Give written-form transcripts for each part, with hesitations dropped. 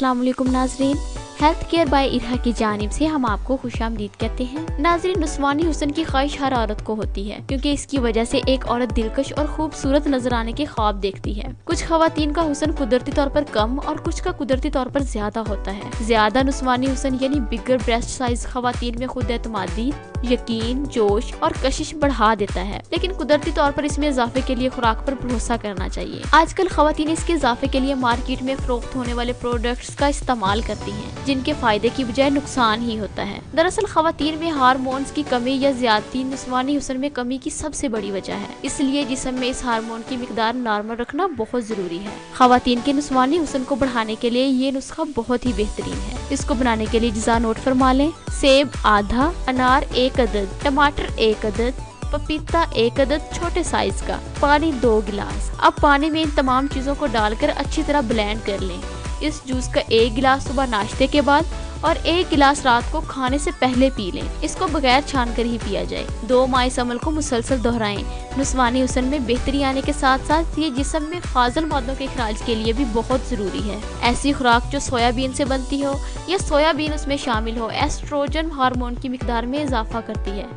अस्सलाम वालेकुम नाजरीन, हेल्थ केयर बाय इरहा की जानिब से हम आपको खुशामदीद कहते हैं। नाजरीन, नुस्वानी हुस्न की ख्वाहिश हर औरत को होती है, क्योंकि इसकी वजह से एक औरत दिलकश और खूबसूरत नजर आने के ख्वाब देखती है। कुछ खवातीन का हुस्न कुदरती तौर पर कम और कुछ का कुदरती तौर पर ज्यादा होता है। ज्यादा नुस्वानी हुस्न यानी बिगर ब्रेस्ट साइज खवातीन में खुद एतमादी, यकीन, जोश और कशिश बढ़ा देता है, लेकिन कुदरती तौर पर इसमें इजाफे के लिए खुराक पर भरोसा करना चाहिए। आजकल खवातीन इसके इजाफे के लिए मार्केट में फरोख्त होने वाले प्रोडक्ट्स का इस्तेमाल करती हैं, जिनके फायदे की बजाय नुकसान ही होता है। दरअसल खवातीन में हार्मोन्स की कमी या ज्यादती नुस्वानी हुस्न में कमी की सबसे बड़ी वजह है, इसलिए जिस्म में इस हार्मोन की मिकदार नॉर्मल रखना बहुत जरूरी है। खवातीन के नुस्वानी हुस्न को बढ़ाने के लिए ये नुस्खा बहुत ही बेहतरीन है। इसको बनाने के लिए अज्जा नोट फरमा लें। सेब आधा, अनार 1 अदद, टमाटर 1 अदद, पपीता 1 अदद छोटे साइज का, पानी 2 गिलास। अब पानी में इन तमाम चीजों को डालकर अच्छी तरह ब्लेंड कर लें। इस जूस का 1 गिलास सुबह नाश्ते के बाद और 1 गिलास रात को खाने से पहले पी लें। इसको बगैर छान कर ही पिया जाए। 2 माह इस अमल को मुसलसल दोहराएं। नुस्वानी हुस्न में बेहतरी आने के साथ साथ ये जिस्म में फाजिल मादों के इखराज के लिए भी बहुत जरूरी है। ऐसी खुराक जो सोयाबीन से बनती हो या सोयाबीन उसमें शामिल हो, एस्ट्रोजन हार्मोन की मिकदार में इजाफा करती है।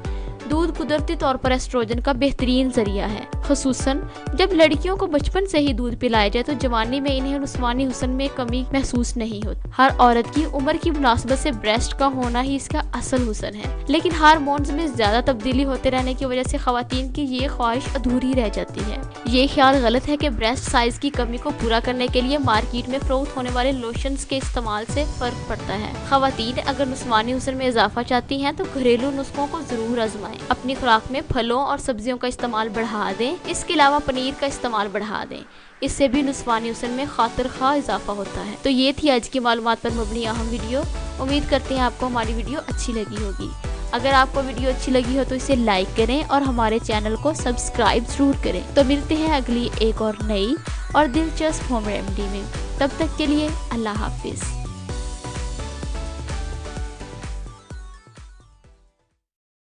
दूध कुदरती तौर पर एस्ट्रोजन का बेहतरीन जरिया है। खुसूसन जब लड़कियों को बचपन से ही दूध पिलाया जाए तो जवानी में इन्हें नुस्वानी हुस्न में कमी महसूस नहीं होती। हर औरत की उम्र की मुनासबत से ब्रेस्ट का होना ही इसका असल हुस्न है, लेकिन हार्मोन्स में ज्यादा तब्दीली होते रहने की वजह से खवातीन की ये ख्वाहिश अधूरी रह जाती है। ये ख्याल गलत है कि ब्रेस्ट साइज की कमी को पूरा करने के लिए मार्केट में फरोख्त होने वाले लोशंस के इस्तेमाल से फर्क पड़ता है। खवातीन अगर नुस्वानी हुस्न में इजाफा चाहती हैं तो घरेलू नुस्खों को जरूर आजमाएं। अपनी खुराक में फलों और सब्जियों का इस्तेमाल बढ़ा दें। इसके अलावा पनीर का इस्तेमाल बढ़ा दें, इससे भी नुस्वानी हुस्न में खातिर खा इजाफा होता है। तो ये थी आज की मालूमात पर मबनी अहम वीडियो। उम्मीद करते हैं आपको हमारी वीडियो अच्छी लगी होगी। अगर आपको वीडियो अच्छी लगी हो तो इसे लाइक करें और हमारे चैनल को सब्सक्राइब जरूर करें। तो मिलते हैं अगली एक और नई और दिलचस्प होम रेमेडी में। तब तक के लिए अल्लाह हाफिज।